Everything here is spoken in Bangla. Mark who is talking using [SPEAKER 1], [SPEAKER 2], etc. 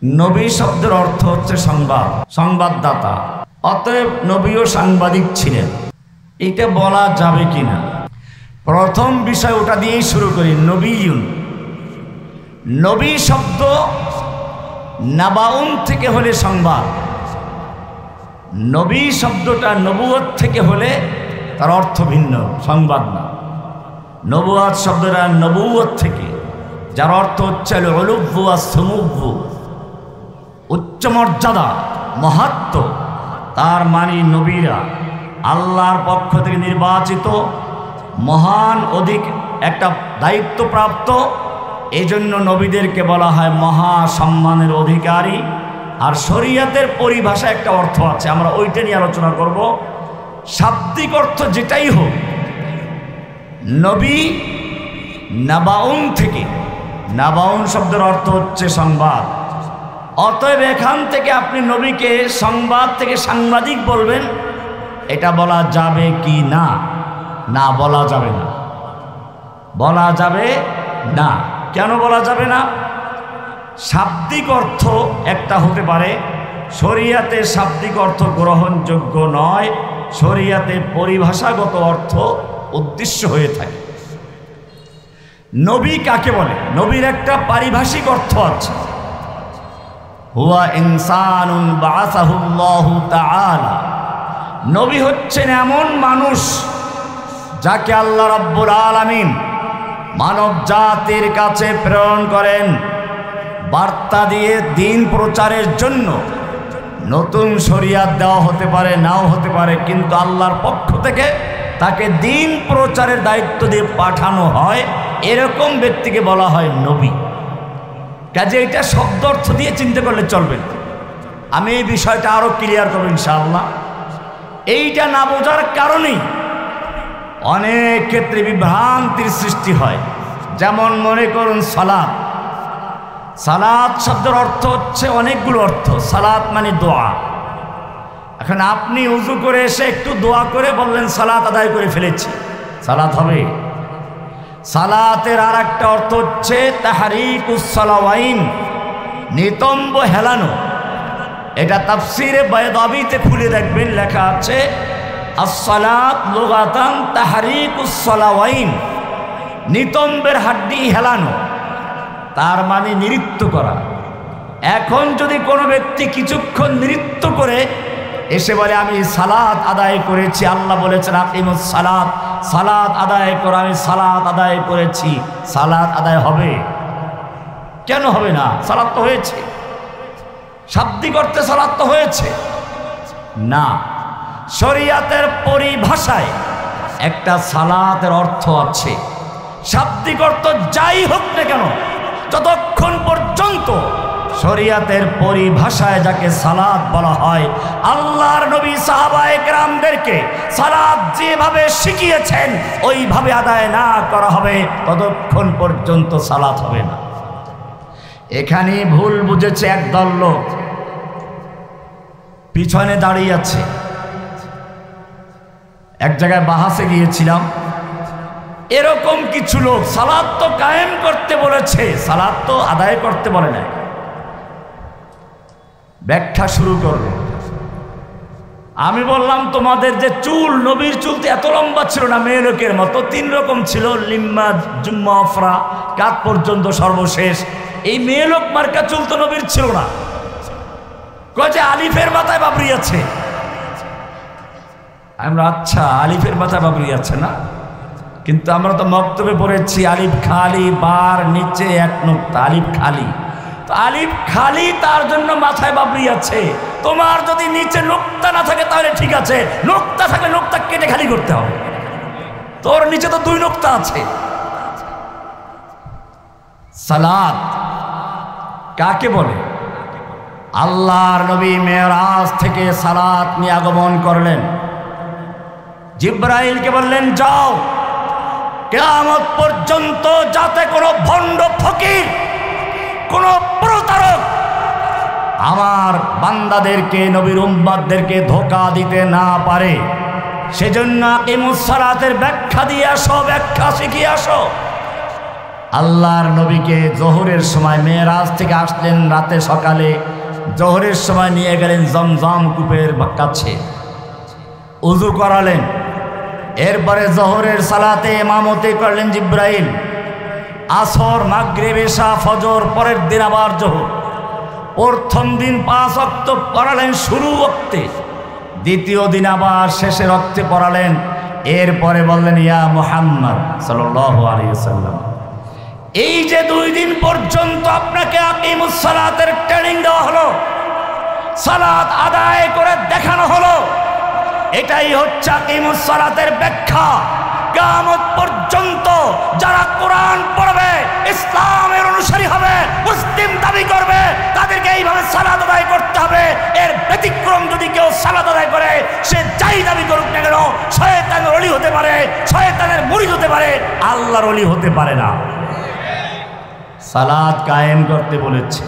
[SPEAKER 1] নবী শব্দের অর্থ হচ্ছে সংবাদ, সংবাদদাতা। অতএব নবীও সাংবাদিক ছিলেন। এটা বলা যাবে কিনা, প্রথম বিষয় ওটা দিয়েই শুরু করি। নবীউন, নবী শব্দ নাবাউন থেকে হলে সংবাদ। নবী শব্দটা নবুয়ত থেকে হলে তার অর্থ ভিন্ন, সংবাদ না। নবুয়ত শব্দটা নবুয়ত থেকে, যার অর্থ হচ্ছে উলুব্বু ওয়া সুমুব্বু, উচ্চ মর্যাদা, মহাত্ম। তার মানে নবীরা আল্লাহর পক্ষ থেকে নির্বাচিত, মহান, অধিক একটা দায়িত্বপ্রাপ্ত। এই জন্য নবীদেরকে বলা হয় মহা সম্মানের অধিকারী। আর শরীয়তের পরিভাষা একটা অর্থ আছে, আমরা ওইটা নিয়ে আলোচনা করব। শাব্দিক অর্থ যেটাই হোক, নবী নাবাউন থেকে, নাবাউন শব্দের অর্থ হচ্ছে সংবাদ। অতএব এখান থেকে আপনি নবীকে সংবাদ থেকে সাংবাদিক বলবেন, এটা বলা যাবে কি না? না, বলা যাবে না, বলা যাবে না। কেন বলা যাবে না? শাব্দিক অর্থ একটা হতে পারে, শরিয়াতে শাব্দিক অর্থ গ্রহণযোগ্য নয়, শরিয়াতে পরিভাষাগত অর্থ উদ্দেশ্য হয়ে থাকে। নবী কাকে বলে? নবীর একটা পারিভাষিক অর্থ আছে, হুয়া ইনসানুন বাআসাহুল্লাহু তাআলা। নবী হচ্ছেন এমন মানুষ যাকে আল্লাহ রাব্বুল আলামিন মানব জাতির কাছে প্রেরণ করেন বার্তা দিয়ে, দিন প্রচারের জন্য। নতুন শরিয়াত দেওয়া হতে পারে, নাও হতে পারে, কিন্তু আল্লাহর পক্ষ থেকে তাকে দিন প্রচারের দায়িত্ব দিয়ে পাঠানো হয়। এরকম ব্যক্তিকে বলা হয় নবী। কাজে এটা শব্দ অর্থ দিয়ে চিন্তা করলে চলবে না। আমি এই বিষয়টা আরো ক্লিয়ার করব ইনশাআল্লাহ। এইটা না বোঝার কারণেই অনেক ক্ষেত্রে বিভ্রান্তির সৃষ্টি হয়। যেমন মনে করুন সালাত। সালাত শব্দের অর্থ হচ্ছে অনেকগুলো অর্থ। সালাত মানে দোয়া। এখন আপনি উযু করে এসে একটু দোয়া করে বললেন সালাত আদায় করে ফেলেছি, সালাত হবে? সালাতের আর একটা অর্থ হচ্ছে তাহরিকুস সালাওয়াইন, নিতম্ব হেলানো। এটা তাফসিরে বায়দাবিতে খুলে দেখবেন, লেখা আছে আসসালাত লুগাতান তাহরিকুস সালাওয়াইন, নিতম্বের হাড্ডি হেলানো, তার মানে নৃত্য করা। এখন যদি কোনো ব্যক্তি কিছুক্ষণ নৃত্য করে এসে বলে আমি সালাত আদায় করেছি, আল্লাহ বলেছেন আকিমুস সালাত, সালাত আদায় করো, আমি সালাত আদায় করেছি, সালাত আদায় হবে? কেন হবে না? সালাত তো হয়েছে। শাব্দিক অর্থে সালাত তো হয়েছে না। শরিয়াতের পরিভাষায় একটা সালাতের অর্থ আছে। শাব্দিক অর্থ যাই হোক না কেন, যতক্ষণ পর্যন্ত শরিয়াতের পরিভাষায় যাকে সালাত বলা হয়, আল্লাহর নবী সাহাবায়ে কেরামদেরকে সালাত যেভাবে শিখিয়েছেন ওইভাবে আদায় না করা হবে, ততক্ষণ পর্যন্ত সালাত হবে না। এখানে ভুল বুঝেছে একদল লোক, পিছনে দাঁড়িয়ে আছে। এক জায়গায় বাহাসে গিয়েছিলাম, এরকম কিছু লোক সালাত তো কায়েম করতে বলেছে, সালাত তো আদায় করতে বলে নাই। ব্যাখ্যা শুরু করলো। আমি বললাম তোমাদের যে চুল, নবীর চুল তো এত লম্বা ছিল না, মেয়ে লোকের মতো 3 রকম ছিল, লিম্মা, জুম্মা, আফরা, কাত পর্যন্ত সর্বশেষ। এই মেয়ে লোক মার্কা চুল তো নবীর ছিল না। কয় যে আলিফের মাথায় বাবরি আছে। আমরা আচ্ছা, আলিফের মাথায় বাবরি আছে না, কিন্তু আমরা তো মক্তবে পড়েছি আলিফ খালি, বার নিচে 1 নুক্তা, আলিফ খালি। তো আলিফ খালি, তার জন্য মাথায় বাবরি আছে। তোমার যদি নিচে নুক্তা না থাকে তাহলে ঠিক আছে, নুক্তা থাকলে নুক্তা কেটে খালি করতে হবে। তোর নিচে তো 2 নুক্তা আছে। সালাত কাকে বলে? আল্লাহর নবী মেরাজ থেকে সালাত নিয়ে আগমন করলেন। জিব্রাইলকে বললেন যাও, কিয়ামত পর্যন্ত যাতে কোনো ভণ্ড ফকির, কোনো প্রতারক আমার বান্দাদেরকে, নবীর উম্মতদেরকে ধোঁকা দিতে না পারে, সেজন্য আকিমুস সালাতের ব্যাখ্যা দিয়ে আসো, ব্যাখ্যা শিখিয়ে আসো। আল্লাহর নবীকে জোহরের সময় মেরাজ থেকে আসলেন রাতে সকালে, জোহরের সময় নিয়ে গেলেন জমজম কূপের কাছে, উযু করালেন। এরপরে জোহরের সালাতে ইমামতি করলেন জিব্রাইল। আসর, মাগরিব, এশা, ফজর, পরের দিন আবার জোহর। প্রথম দিন 5 ওয়াক্ত পড়ালেন শুরু ওয়াক্তে, দ্বিতীয় দিন আবার শেষের ওয়াক্তে পড়ালেন। এরপরে বললেন ইয়া মুহাম্মদ সাল্লাল্লাহু আলাইহি ওয়াসাল্লাম, এই যে 2 দিন পর্যন্ত আপনাকে আকিমুস সালাতের ট্রেনিং দেওয়া হলো, সালাত আদায় করে দেখানো হলো, এটাই হচ্ছে আকিমুস সালাতের ব্যাখ্যা। কিয়ামত পর্যন্ত যারা কোরআন পড়বে, ইসলামের অনুসারী হবে, মুসলিম দাবি করবে, তাদেরকে এইভাবে সালাত আদায় করতে হবে। এর ব্যতিক্রম যদি কেউ সালাত আদায় করে, সে যাই দাবি করুক না কেন, শয়তানের ওলি হতে পারে, শয়তানের মুরিদ হতে পারে, আল্লাহর ওলি হতে পারে না। সালাত কায়েম করতে বলেছে।